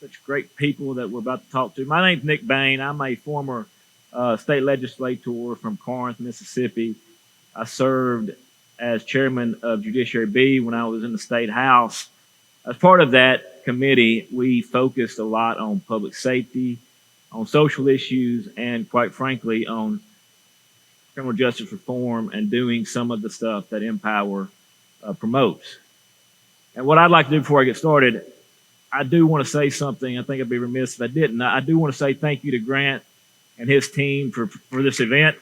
such great people that we're about to talk to. My name's Nick Bain. I'm a former state legislator from Corinth, Mississippi. I served as chairman of Judiciary B when I was in the state house. As part of that committee, we focused a lot on public safety, on social issues, and quite frankly, on criminal justice reform and doing some of the stuff that Empower promotes. And what I'd like to do before I get started, I do want to say something. I think I'd be remiss if I didn't. I do want to say thank you to Grant and his team for this event.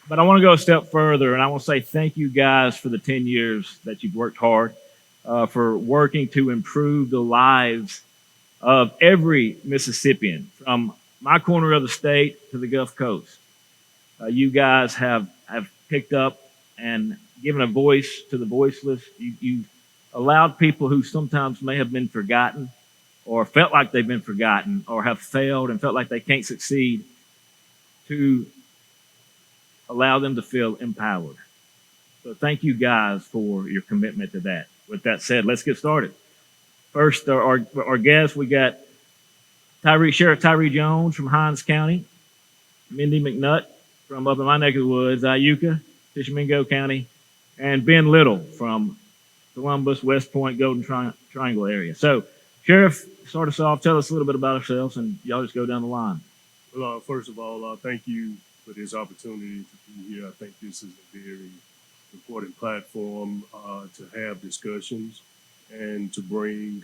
But I want to go a step further, and I want to say thank you guys for the 10 years that you've worked hard, for working to improve the lives of every Mississippian, from my corner of the state to the Gulf Coast. You guys have picked up and given a voice to the voiceless. You've allowed people who sometimes may have been forgotten or felt like they've been forgotten or have failed and felt like they can't succeed to allow them to feel empowered. So thank you guys for your commitment to that. With that said, let's get started. First, our guests, we got Sheriff Tyree Jones from Hinds County, Mindy McNutt from up in my neck of the woods, Iuka, Tishomingo County, and Ben Little from Columbus, West Point, Golden Triangle area. So, Sheriff, start us off. Tell us a little bit about ourselves, and y'all just go down the line. Well, first of all, thank you for this opportunity to be here. I think this is a very important platform to have discussions and to bring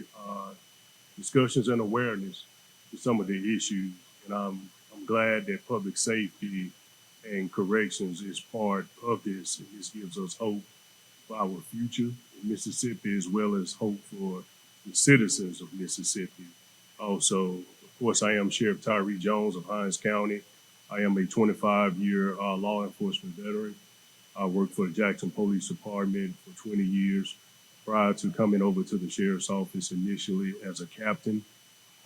discussions and awareness to some of the issues. And I'm glad that public safety and corrections is part of this. And this gives us hope for our future in Mississippi, as well as hope for the citizens of Mississippi. Also, of course, I am Sheriff Tyree Jones of Hinds County. I am a 25-year law enforcement veteran. I worked for the Jackson Police Department for 20 years prior to coming over to the sheriff's office initially as a captain.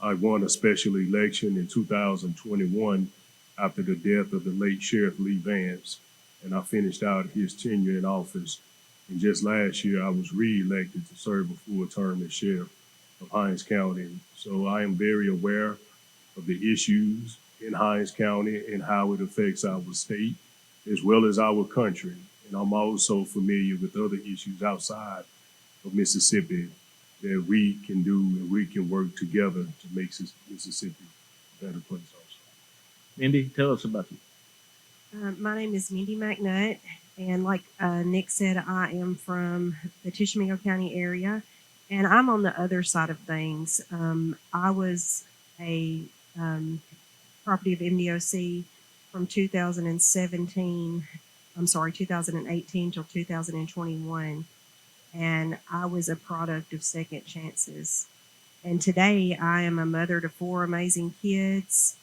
I won a special election in 2021 after the death of the late Sheriff Lee Vance, and I finished out his tenure in office. And just last year, I was re-elected to serve a full term as sheriff of Hinds County. So I am very aware of the issues in Hinds County and how it affects our state as well as our country. And I'm also familiar with other issues outside of Mississippi that we can do and we can work together to make Mississippi a better place also. Mindy, tell us about you. My name is Mindy McNutt, and like Nick said, I am from the Tishomingo County area, and I'm on the other side of things. I was a property of MDOC from 2018 till 2021, and I was a product of second chances. And today I am a mother to 4 amazing kids.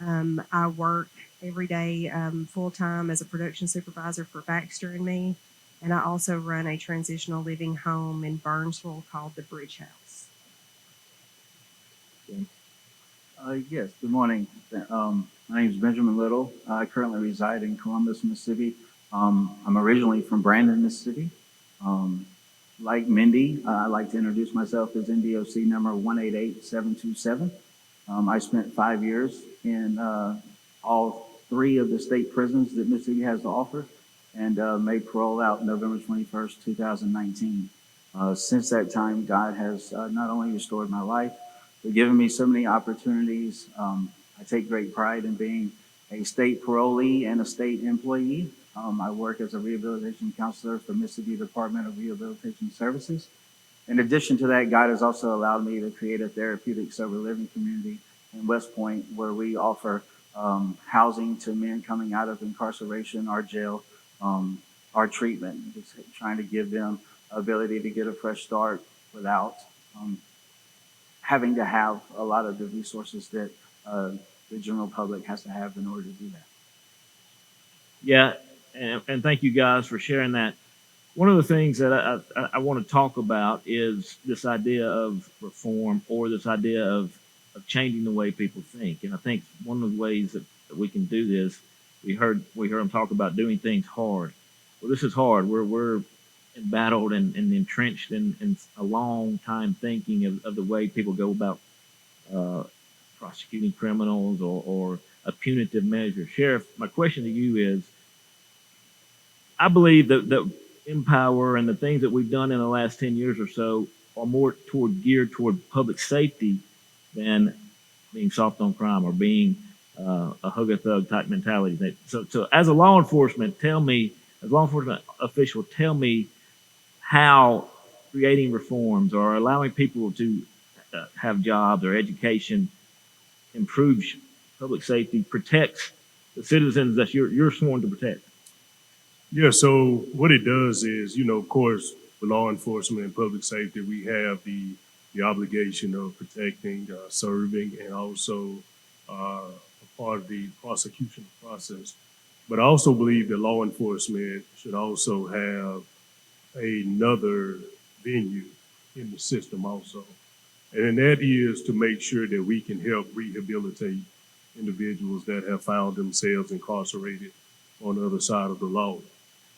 I work every day full-time as a production supervisor for Baxter and Me, and I also run a transitional living home in Burnsville called the Bridge House. Yes, good morning. My name is Benjamin Little. I currently reside in Columbus, Mississippi. I'm originally from Brandon, Mississippi. Like Mindy, I'd like to introduce myself as NDOC number 188727. I spent 5 years in all 3 of the state prisons that Mississippi has to offer, and made parole out November 21st, 2019. Since that time, God has not only restored my life, but given me so many opportunities. I take great pride in being a state parolee and a state employee. I work as a rehabilitation counselor for Mississippi Department of Rehabilitation Services. In addition to that, God has also allowed me to create a therapeutic sober living community in West Point, where we offer housing to men coming out of incarceration, our jail, our treatment, just trying to give them ability to get a fresh start without having to have a lot of the resources that the general public has to have in order to do that. Yeah, and thank you guys for sharing that. One of the things that I want to talk about is this idea of reform, or this idea of changing the way people think. And I think one of the ways that we can do this, we heard them talk about doing things hard. Well, this is hard. We're embattled and entrenched in a long time thinking of the way people go about uh, prosecuting criminals or a punitive measure. Sheriff, my question to you is, I believe that Empower and the things that we've done in the last 10 years or so are more geared toward public safety than being soft on crime or being a hug a thug type mentality. So as a law enforcement, as a law enforcement official, tell me how creating reforms or allowing people to have jobs or education improves public safety, protects the citizens that you're sworn to protect. Yeah, so what it does is, of course, for law enforcement and public safety, we have the obligation of protecting, serving, and also a part of the prosecution process. But I also believe that law enforcement should also have another venue in the system also. And that is to make sure that we can help rehabilitate individuals that have found themselves incarcerated on the other side of the law.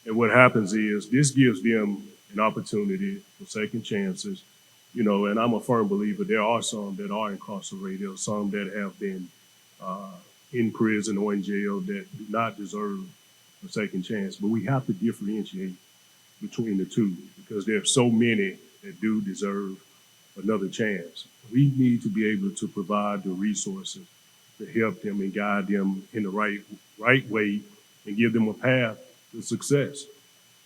And what happens is this gives them an opportunity for second chances, and I'm a firm believer there are some that are incarcerated or some that have been uh, in prison or in jail that do not deserve a second chance. But we have to differentiate between the two because there are so many that do deserve another chance. We need to be able to provide the resources to help them and guide them in the right way and give them a path to success.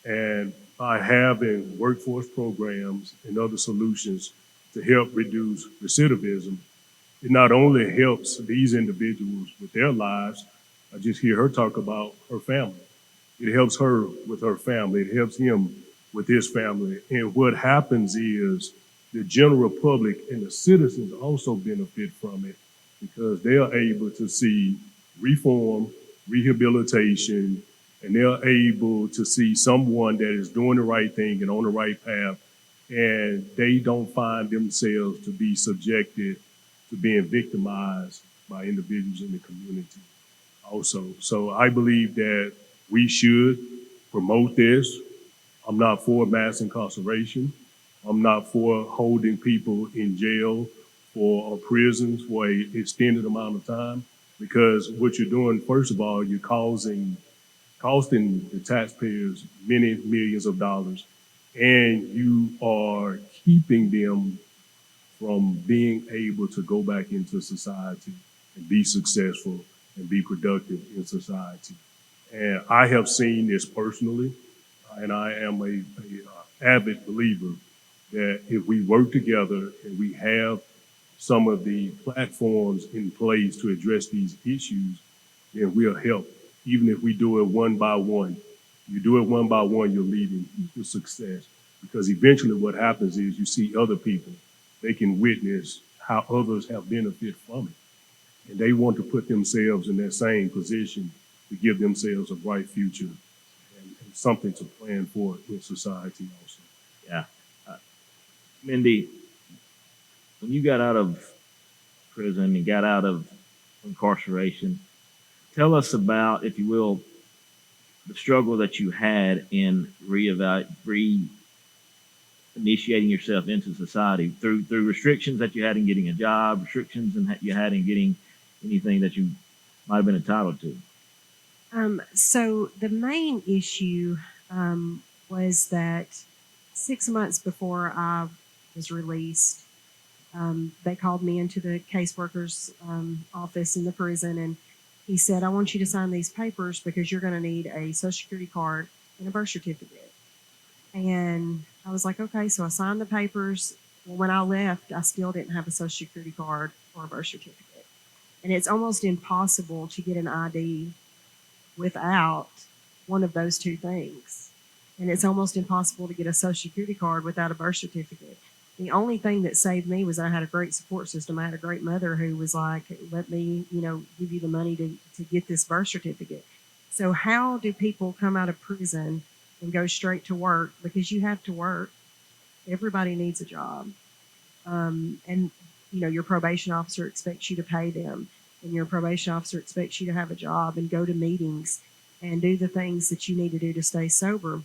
And by having workforce programs and other solutions to help reduce recidivism, it not only helps these individuals with their lives. I just hear her talk about her family. It helps her with her family. It helps him with his family. And what happens is the general public and the citizens also benefit from it because they are able to see reform, rehabilitation, and they're able to see someone that is doing the right thing and on the right path, and they don't find themselves to be subjected to being victimized by individuals in the community also. So I believe that we should promote this. I'm not for mass incarceration. I'm not for holding people in jail or prisons for an extended amount of time because what you're doing, first of all, you're costing the taxpayers many millions of dollars, and you are keeping them from being able to go back into society and be successful and be productive in society. And I have seen this personally, and I am a avid believer that if we work together and we have some of the platforms in place to address these issues, then we'll help. Even if we do it one by one, you do it one by one, you're leading to success. Because eventually what happens is you see other people, they can witness how others have benefit from it. And they want to put themselves in that same position to give themselves a bright future and something to plan for in society also. Yeah. Uh, Mindy, when you got out of prison and got out of incarceration, tell us about, if you will, the struggle that you had in reinitiating yourself into society through restrictions that you had in getting a job, restrictions you had in getting anything that you might have been entitled to. So the main issue was that 6 months before I was released, they called me into the caseworker's office in the prison, and he said, "I want you to sign these papers because you're going to need a Social Security card and a birth certificate." And I was like, "Okay." So I signed the papers. Well, when I left, I still didn't have a Social Security card or a birth certificate, and it's almost impossible to get an ID without one of those two things. And it's almost impossible to get a Social Security card without a birth certificate. The only thing that saved me was I had a great support system. I had a great mother who was like, "Let me, give you the money to get this birth certificate." So how do people come out of prison and go straight to work? Because you have to work. Everybody needs a job. And your probation officer expects you to pay them, and your probation officer expects you to have a job and go to meetings and do the things that you need to do to stay sober.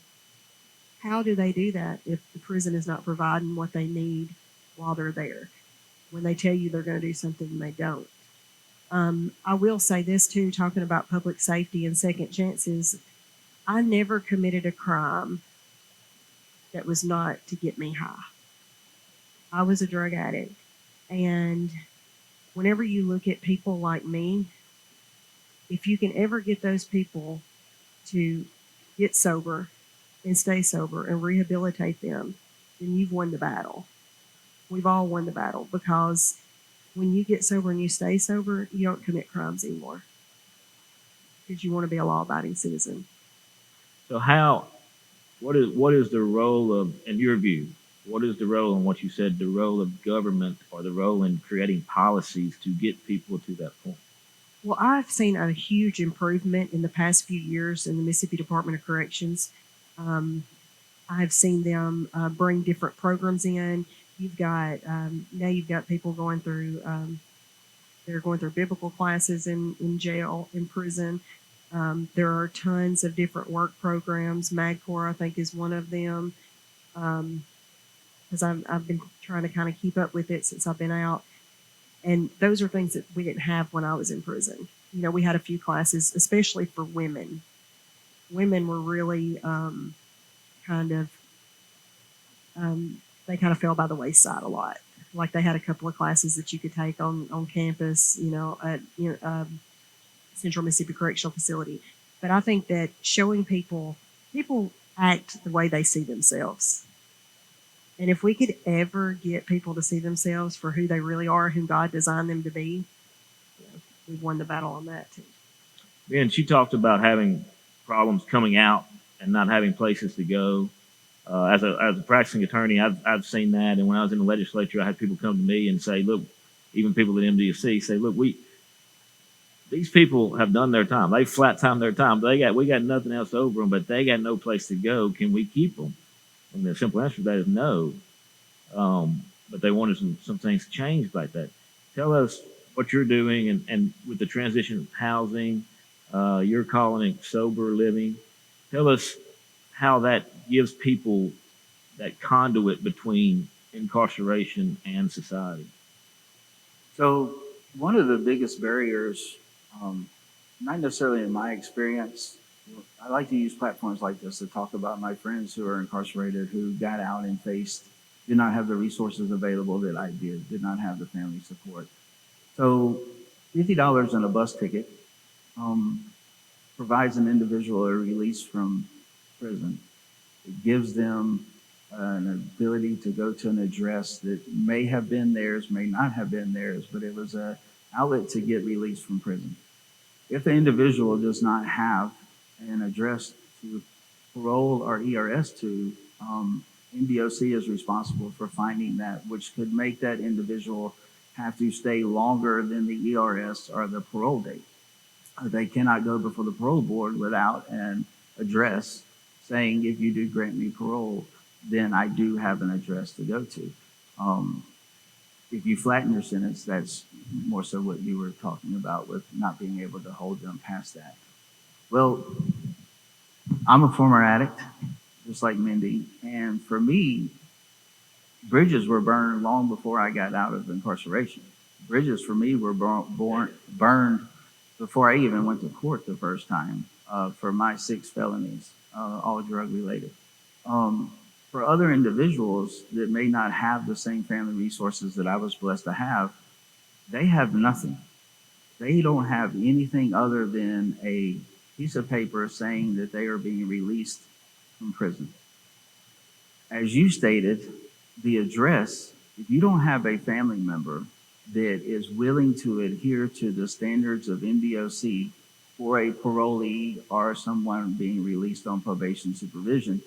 how do they do that if the prison is not providing what they need while they're there? When they tell you they're going to do something and they don't. I will say this too, talking about public safety and second chances. I never committed a crime that was not to get me high. I was a drug addict. And whenever you look at people like me, if you can ever get those people to get sober and stay sober and rehabilitate them, then you've won the battle. We've all won the battle because when you get sober and you stay sober, you don't commit crimes anymore because you want to be a law abiding citizen. So how, what is the role of, in your view, what is the role in what you said, the role of government or the role in creating policies to get people to that point? Well, I've seen a huge improvement in the past few years in the Mississippi Department of Corrections. I've seen them bring different programs in. You've got now you've got people going through they're going through biblical classes in jail, in prison. There are tons of different work programs. MagCorps, I think, is one of them. Because I've been trying to kind of keep up with it since I've been out. And those are things that we didn't have when I was in prison. You know, we had a few classes, especially for women. Women were really kind of, they kind of fell by the wayside a lot. Like they had a couple of classes that you could take on campus, at Central Mississippi Correctional Facility. But I think that showing people act the way they see themselves. And if we could ever get people to see themselves for who they really are, who God designed them to be, we've won the battle on that too. And she talked about having problems coming out and not having places to go. As a practicing attorney, I've seen that. And when I was in the legislature, I had people come to me and say, look, even people at MDFC say, look, these people have done their time. They flat timed their time. We got nothing else over them, but they got no place to go. Can we keep them? And the simple answer to that is no. But they wanted some things changed like that. Tell us what you're doing and with the transition of housing, you're calling it sober living. Tell us how that gives people that conduit between incarceration and society. So one of the biggest barriers, not necessarily in my experience, I like to use platforms like this to talk about my friends who are incarcerated, who got out and did not have the resources available that I did not have the family support. So $50 on a bus ticket provides an individual a release from prison. It gives them an ability to go to an address that may have been theirs, may not have been theirs, but it was an outlet to get released from prison. If the individual does not have an address to parole or ERS to, MDOC is responsible for finding that, which could make that individual have to stay longer than the ERS or the parole date. They cannot go before the parole board without an address saying, if you do grant me parole, then I do have an address to go to. If you flatten your sentence, that's more so what you were talking about with not being able to hold them past that. Well, I'm a former addict, just like Mindy. And for me, bridges were burned long before I got out of incarceration. Bridges for me were burned before I even went to court the first time for my 6 felonies, all drug related. For other individuals that may not have the same family resources that I was blessed to have, they have nothing. They don't have anything other than a piece of paper saying that they are being released from prison. As you stated, the address, if you don't have a family member that is willing to adhere to the standards of MDOC for a parolee or someone being released on probation supervision,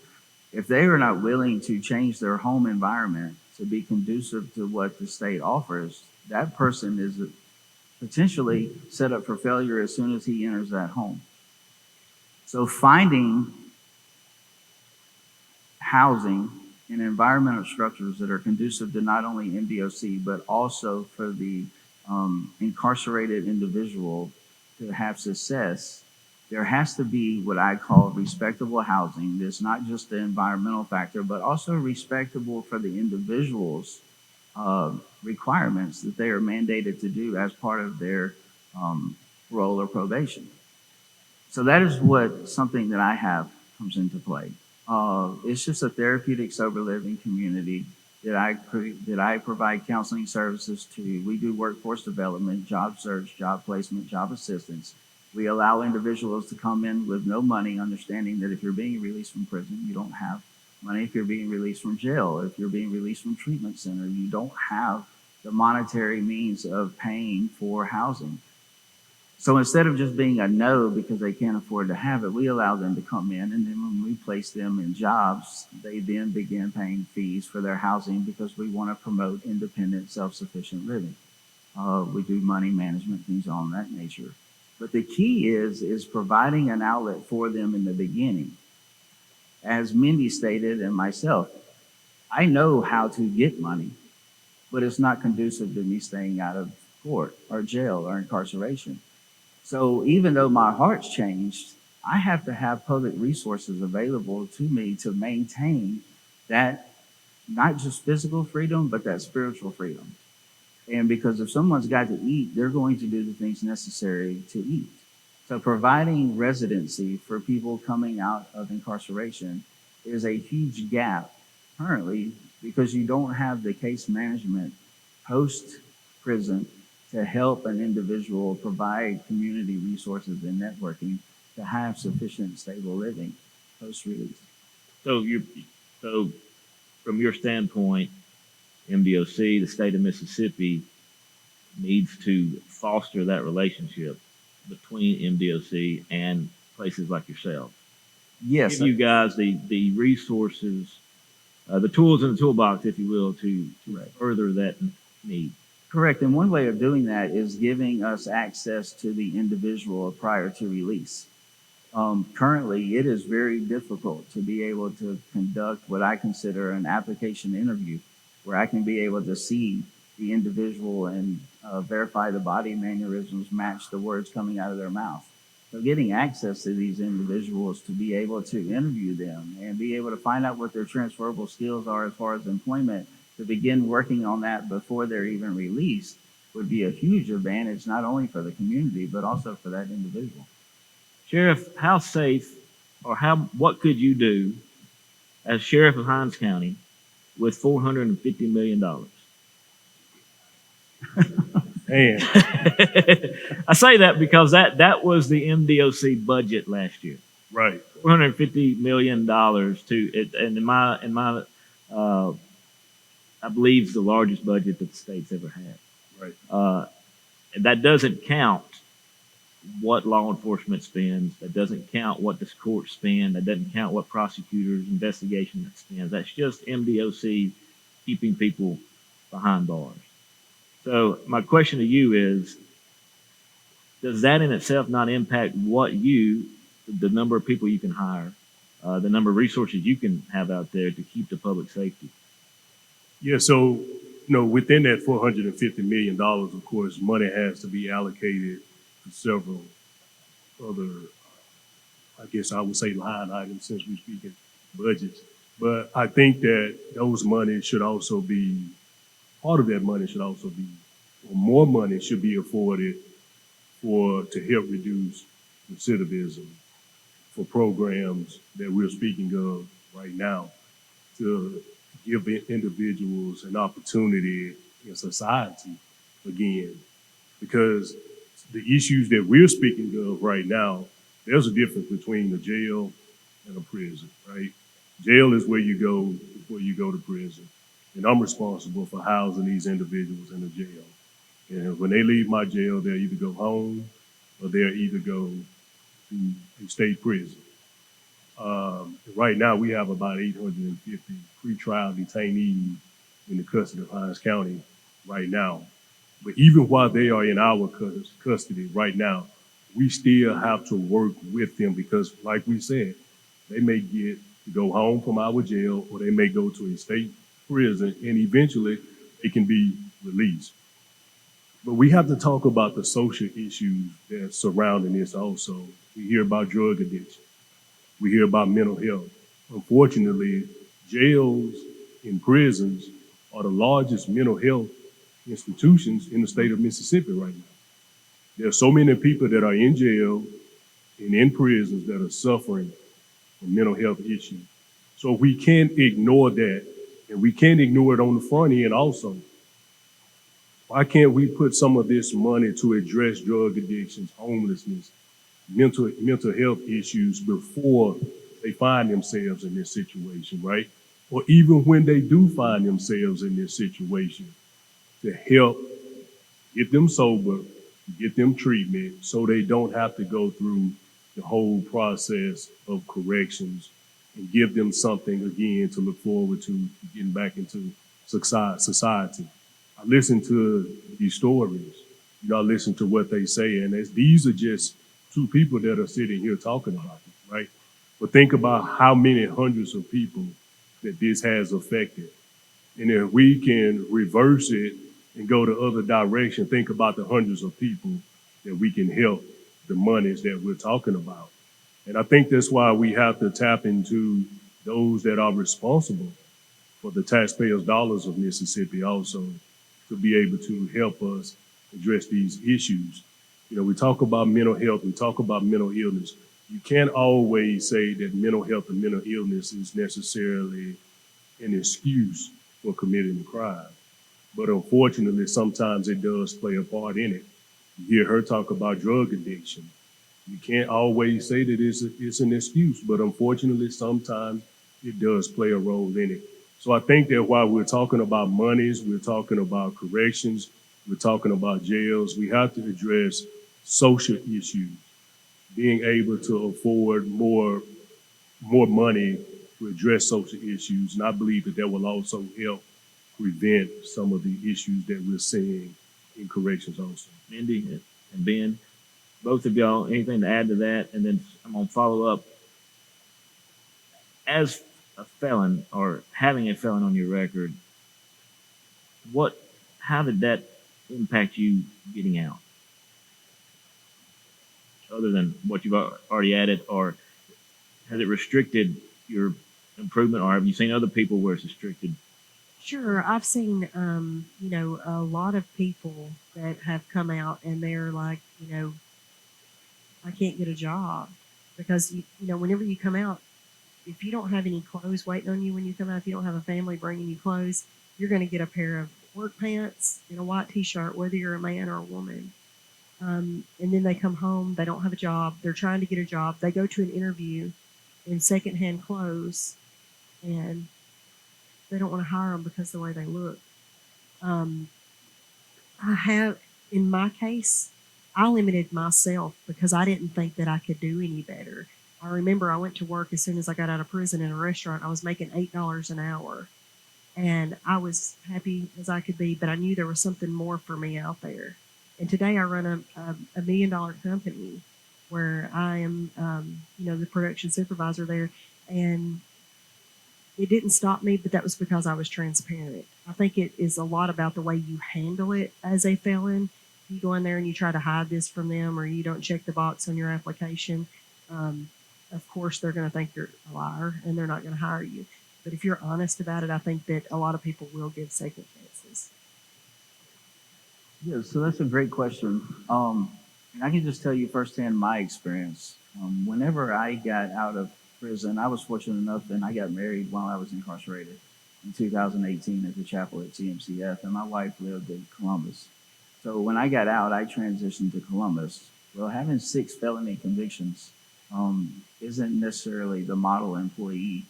if they are not willing to change their home environment to be conducive to what the state offers, that person is potentially set up for failure as soon as he enters that home. So finding housing and environmental structures that are conducive to not only MDOC, but also for the incarcerated individual to have success there has to be what I call respectable housing. There's not just the environmental factor, but also respectable for the individual's requirements that they are mandated to do as part of their role or probation. So that is what something that I have comes into play. It's just a therapeutic sober living community that I provide counseling services to. We do workforce development, job search, job placement, job assistance. We allow individuals to come in with no money, understanding that if you're being released from prison, you don't have money. If you're being released from jail, if you're being released from treatment center, you don't have the monetary means of paying for housing. So instead of just being a no because they can't afford to have it, we allow them to come in, and then when we place them in jobs, they then begin paying fees for their housing because we want to promote independent, self-sufficient living. We do money management, things on that nature. But the key is providing an outlet for them in the beginning. As Mindy stated and myself, I know how to get money, but it's not conducive to me staying out of court or jail or incarceration. So even though my heart's changed, I have to have public resources available to me to maintain that not just physical freedom, but that spiritual freedom. And because if someone's got to eat, they're going to do the things necessary to eat. So providing residency for people coming out of incarceration is a huge gap currently because you don't have the case management post prison to help an individual provide community resources and networking to have sufficient stable living post release. So from your standpoint, MDOC, the state of Mississippi, needs to foster that relationship between MDOC and places like yourself. Yes. Give you guys the resources, the tools in the toolbox, if you will, to Right. further that need. Correct. And one way of doing that is giving us access to the individual prior to release. Currently, it is very difficult to be able to conduct what I consider an application interview where I can be able to see the individual and verify the body mannerisms match the words coming out of their mouth. So getting access to these individuals to be able to interview them and be able to find out what their transferable skills are as far as employment to begin working on that before they're even released would be a huge advantage, not only for the community, but also for that individual. Sheriff, how safe or what could you do as sheriff of Hinds County with $450 million? And I say that because that was the MDOC budget last year. right, $450 million to it, and in my I believe the largest budget that the state's ever had. right, And that doesn't count what law enforcement spends. That doesn't count what the courts spend. That doesn't count what prosecutors' investigation that spends. That's just MDOC keeping people behind bars. So my question to you is, does that in itself not impact the number of people you can hire, the number of resources you can have out there to keep the public safety? yeah. So within that $450 million, of course, money has to be allocated to several other, I guess I would say, line items since we're speaking budgets. But I think that those money should also be part of that money should also be, or more money should be afforded to help reduce recidivism for programs that we're speaking of right now to give individuals an opportunity in society again. Because the issues that we're speaking of right now, there's a difference between a jail and a prison, right? Jail is where you go before you go to prison. And I'm responsible for housing these individuals in the jail. And when they leave my jail, they'll either go home or they'll either go to a state prison. Right now, we have about 850 pretrial detainees in the custody of Hinds County right now. But even while they are in our custody right now, we still have to work with them because, like we said, they may get to go home from our jail or they may go to a state prison and eventually it can be released. But we have to talk about the social issues that surrounding this also. We hear about drug addiction. We hear about mental health. Unfortunately, jails and prisons are the largest mental health institutions in the state of Mississippi right now. There are so many people that are in jail and in prisons that are suffering from mental health issues. So we can't ignore that, and we can't ignore it on the front end also. Why can't we put some of this money to address drug addictions, homelessness, mental health issues before they find themselves in this situation, right? Or even when they do find themselves in this situation, to help get them sober, get them treatment so they don't have to go through the whole process of corrections, and give them something again to look forward to getting back into society. I listen to these stories, I listen to what they say, and these are just two people that are sitting here talking about it, right? But think about how many hundreds of people that this has affected. And if we can reverse it and go the other direction, think about the hundreds of people that we can help, the monies that we're talking about. And I think that's why we have to tap into those that are responsible for the taxpayers' dollars of Mississippi also to be able to help us address these issues. We talk about mental health, we talk about mental illness. You can't always say that mental health and mental illness is necessarily an excuse for committing a crime. But unfortunately, sometimes it does play a part in it. You hear her talk about drug addiction. You can't always say that it's an excuse, but unfortunately, sometimes it does play a role in it. So I think that while we're talking about monies, we're talking about corrections, we're talking about jails, we have to address social issues, being able to afford more money to address social issues. And I believe that will also help prevent some of the issues that we're seeing in corrections also. Mindy and Ben, both of y'all, anything to add to that? And then I'm going to follow up. As a felon or having a felon on your record, how did that impact you getting out? Other than what you've already added, or has it restricted your improvement, or have you seen other people where it's restricted? Sure, I've seen, a lot of people that have come out and they're like, I can't get a job because, whenever you come out, if you don't have any clothes waiting on you when you come out, if you don't have a family bringing you clothes, you're going to get a pair of work pants and a white t-shirt, whether you're a man or a woman. And then they come home, they don't have a job, they're trying to get a job, they go to an interview in secondhand clothes, and they don't want to hire them because of the way they look. Um, I have, in my case, I limited myself because I didn't think that I could do any better. I remember I went to work as soon as I got out of prison in a restaurant. I was making $8 an hour, and I was happy as I could be, but I knew there was something more for me out there. And today I run a $1 million company where I am, the production supervisor there, and it didn't stop me, but that was because I was transparent. I think it is a lot about the way you handle it as a felon. You go in there and you try to hide this from them, or you don't check the box on your application. Of course, they're going to think you're a liar and they're not going to hire you. But if you're honest about it, I think that a lot of people will give second chances. Yeah, so that's a great question. And I can just tell you firsthand my experience. Whenever I got out of prison, I was fortunate enough, and I got married while I was incarcerated in 2018 at the chapel at TMCF, and my wife lived in Columbus. So when I got out, I transitioned to Columbus. Well, having 6 felony convictions isn't necessarily the model employee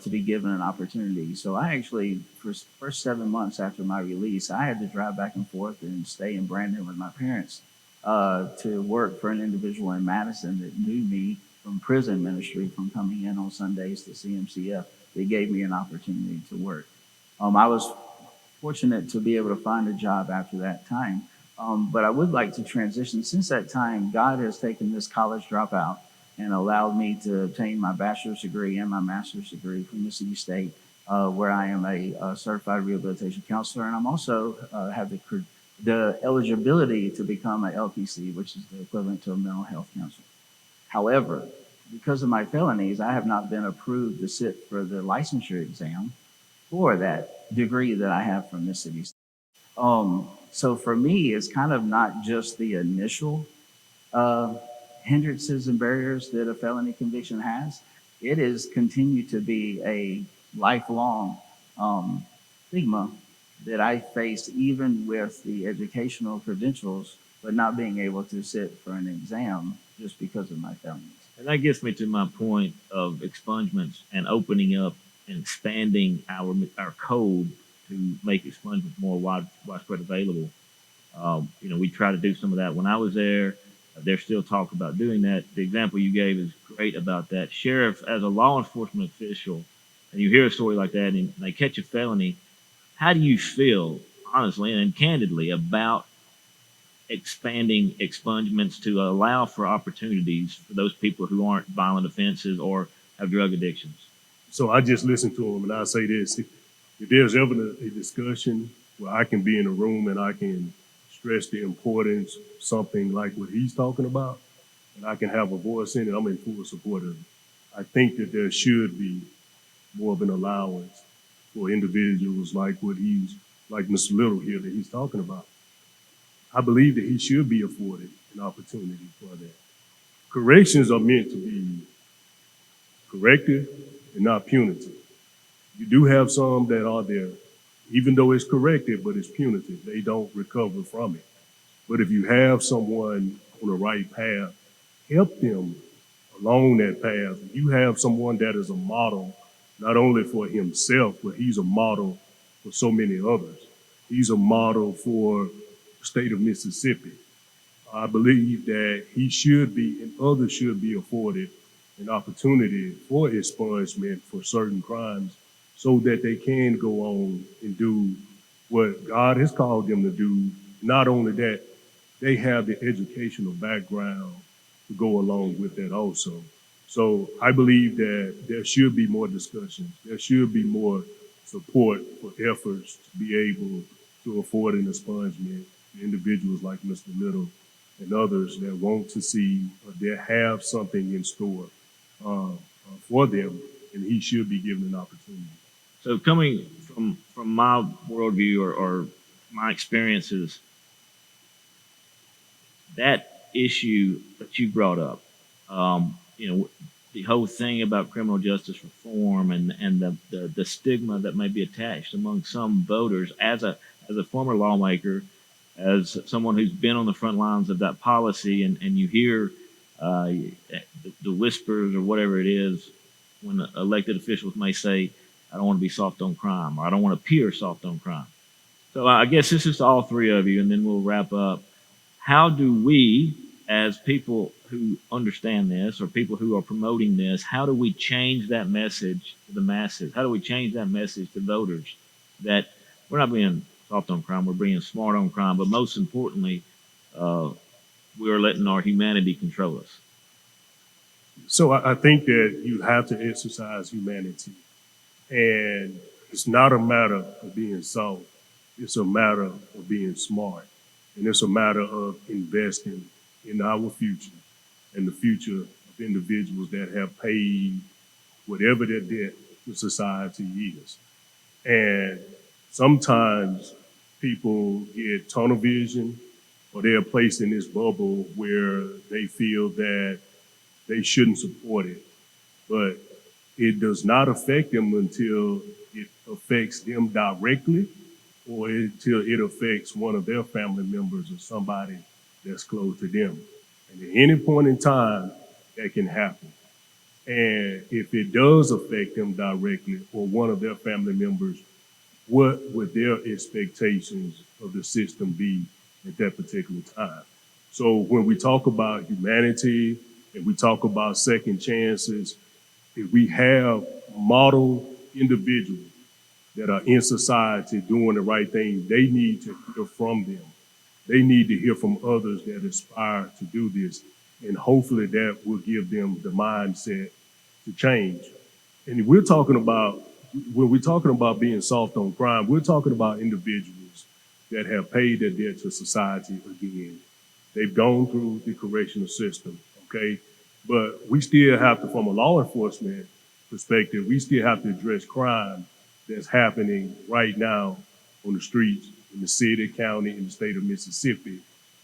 to be given an opportunity. So I actually, for the first 7 months after my release, I had to drive back and forth and stay in Brandon with my parents to work for an individual in Madison that knew me from prison ministry, from coming in on Sundays to CMCF. They gave me an opportunity to work. I was fortunate to be able to find a job after that time. But I would like to transition. Since that time, God has taken this college dropout and allowed me to obtain my bachelor's degree and my master's degree from Mississippi State, where I am a certified rehabilitation counselor. And I'm also have the the eligibility to become an LPC, which is the equivalent to a mental health counselor. However, because of my felonies, I have not been approved to sit for the licensure exam for that degree that I have from Mississippi. So for me, it's kind of not just the initial uh, hindrances and barriers that a felony conviction has. It is continued to be a lifelong stigma that I faced even with the educational credentials, but not being able to sit for an exam just because of my felonies. And that gets me to my point of expungements and opening up and expanding our code to make expungement more widespread available. We try to do some of that when I was there. There's still talk about doing that. The example you gave is great about that. Sheriff, as a law enforcement official, and you hear a story like that and they catch a felony, how do you feel, honestly and candidly, about expanding expungements to allow for opportunities for those people who aren't violent offenses or have drug addictions? So I just listen to him, and I say this: if there's ever a discussion where I can be in a room and I can stress the importance of something like what he's talking about, and I can have a voice in it, I'm in full support of it. I think that there should be more of an allowance for individuals like like Mr. Little here that he's talking about. I believe that he should be afforded an opportunity for that. Corrections are meant to be corrective and not punitive. You do have some that are there, even though it's corrective, but it's punitive. They don't recover from it. But if you have someone on the right path, help them along that path. You have someone that is a model, not only for himself, but he's a model for so many others. He's a model for the state of Mississippi. I believe that he should be, and others should be afforded an opportunity for expungement for certain crimes so that they can go on and do what God has called them to do. Not only that, they have the educational background to go along with that also. So I believe that there should be more discussions. There should be more support for efforts to be able to afford an expungement to individuals like Mr. Little and others that want to see or that have something in store for them, and he should be given an opportunity. So coming from my worldview or my experiences, that issue that you brought up, the whole thing about criminal justice reform and the stigma that may be attached among some voters, as a former lawmaker, as someone who's been on the front lines of that policy, and you hear the whispers or whatever it is when elected officials may say, I don't want to be soft on crime, or I don't want to appear soft on crime. So I guess this is to all three of you, and then we'll wrap up. How do we, as people who understand this or people who are promoting this, how do we change that message to the masses? How do we change that message to voters that we're not being soft on crime, we're being smart on crime, but most importantly, we are letting our humanity control us? So I think that you have to exercise humanity. And it's not a matter of being soft. It's a matter of being smart. And it's a matter of investing in our future and the future of individuals that have paid whatever their debt to society is. And sometimes people get tunnel vision, or they're placed in this bubble where they feel that they shouldn't support it. But it does not affect them until it affects them directly, or until it affects one of their family members or somebody that's close to them. And at any point in time, that can happen. And if it does affect them directly or one of their family members, what would their expectations of the system be at that particular time? So when we talk about humanity and we talk about second chances, if we have model individuals that are in society doing the right thing, they need to hear from them. They need to hear from others that aspire to do this. And hopefully that will give them the mindset to change. And when we're talking about being soft on crime, we're talking about individuals that have paid their debt to society again. They've gone through the correctional system, okay? But we still have to, from a law enforcement perspective, we still have to address crime that's happening right now on the streets in the city, county, and the state of Mississippi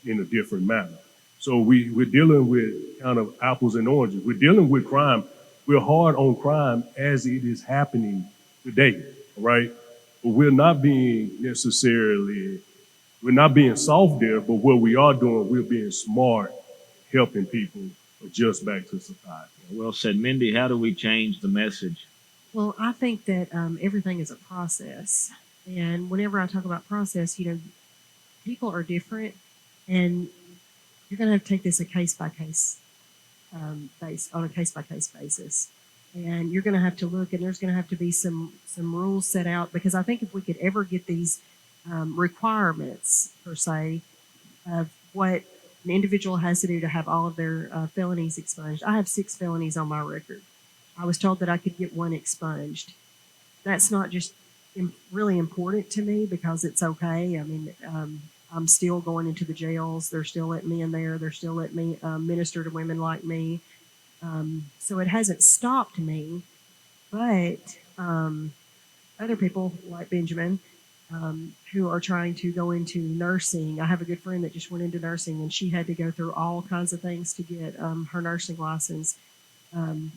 in a different manner. So we're dealing with kind of apples and oranges. We're dealing with crime. We're hard on crime as it is happening today, right? But we're not being soft there, but what we are doing, we're being smart, helping people adjust back to society. Well said. Mindy, how do we change the message? Well, I think that everything is a process. And whenever I talk about process, people are different, and you're going to have to take this a case by case basis. And you're going to have to look, and there's going to have to be some rules set out, because I think if we could ever get these requirements, per se, of what an individual has to do to have all of their felonies expunged. I have 6 felonies on my record. I was told that I could get 1 expunged. That's not just really important to me because it's okay. I mean, I'm still going into the jails. They're still letting me in there. They're still letting me minister to women like me. So it hasn't stopped me. But other people like Benjamin, who are trying to go into nursing. I have a good friend that just went into nursing, and she had to go through all kinds of things to get her nursing license. And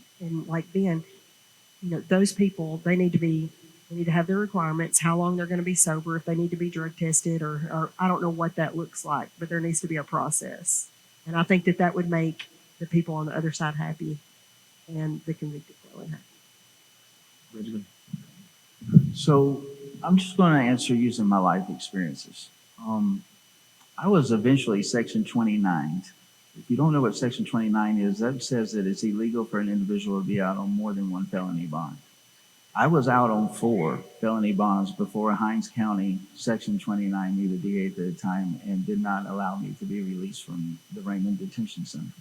like Ben, those people, they need to have their requirements, how long they're going to be sober, if they need to be drug tested, or I don't know what that looks like, but there needs to be a process. And I think that would make the people on the other side happy and the convicted felon happy. Benjamin? So I'm just going to answer using my life experiences. I was eventually Section 29. If you don't know what Section 29 is, that says that it's illegal for an individual to be out on more than 1 felony bond. I was out on 4 felony bonds before Hinds County Section 29 knew the DA at the time and did not allow me to be released from the Raymond Detention Center.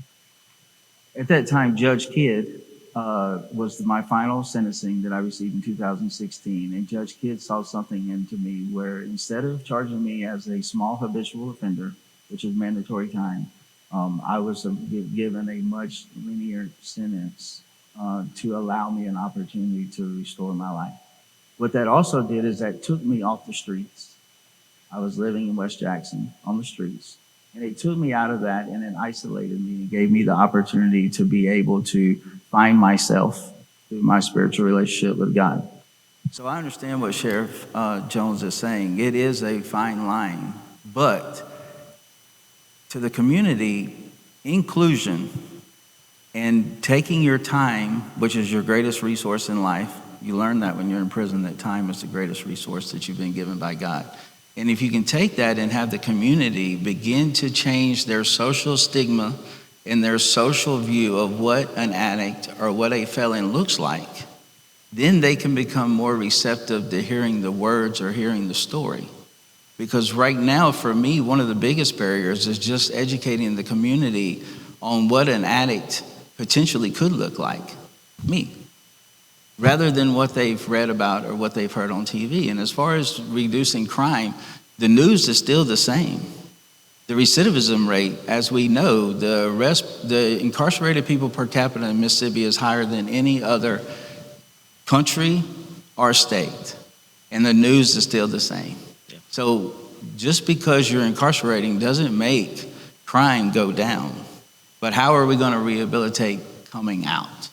At that time, Judge Kidd was my final sentencing that I received in 2016, and Judge Kidd saw something into me where instead of charging me as a small habitual offender, which is mandatory time, I was given a much linear sentence to allow me an opportunity to restore my life. What that also did is that took me off the streets. I was living in West Jackson on the streets, and it took me out of that, and it isolated me and gave me the opportunity to be able to find myself through my spiritual relationship with God. So I understand what Sheriff Jones is saying. It is a fine line, but to the community, inclusion and taking your time, which is your greatest resource in life. You learn that when you're in prison, that time is the greatest resource that you've been given by God. And if you can take that and have the community begin to change their social stigma and their social view of what an addict or what a felon looks like, then they can become more receptive to hearing the words or hearing the story. Because right now, for me, one of the biggest barriers is just educating the community on what an addict potentially could look like, me, rather than what they've read about or what they've heard on TV. And as far as reducing crime, the news is still the same. The recidivism rate, as we know, the incarcerated people per capita in Mississippi is higher than any other country or state. And the news is still the same. Yeah. So just because you're incarcerating doesn't make crime go down. But how are we going to rehabilitate coming out?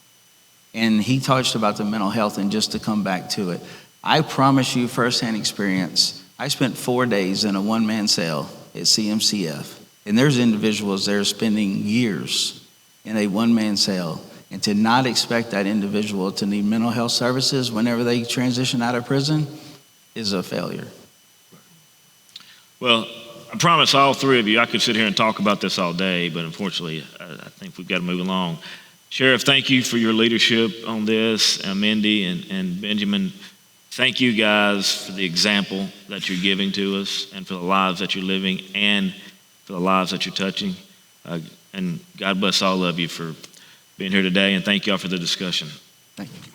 And he touched about the mental health, and just to come back to it, I promise you firsthand experience. I spent 4 days in a one-man cell at CMCF, and there's individuals there spending years in a one-man cell, and to not expect that individual to need mental health services whenever they transition out of prison is a failure. Well, I promise all 3 of you, I could sit here and talk about this all day, but unfortunately, I think we've got to move along. Sheriff, thank you for your leadership on this. Mindy and Benjamin, thank you guys for the example that you're giving to us and for the lives that you're living and for the lives that you're touching. And God bless all of you for being here today, and thank y'all for the discussion. Thank you.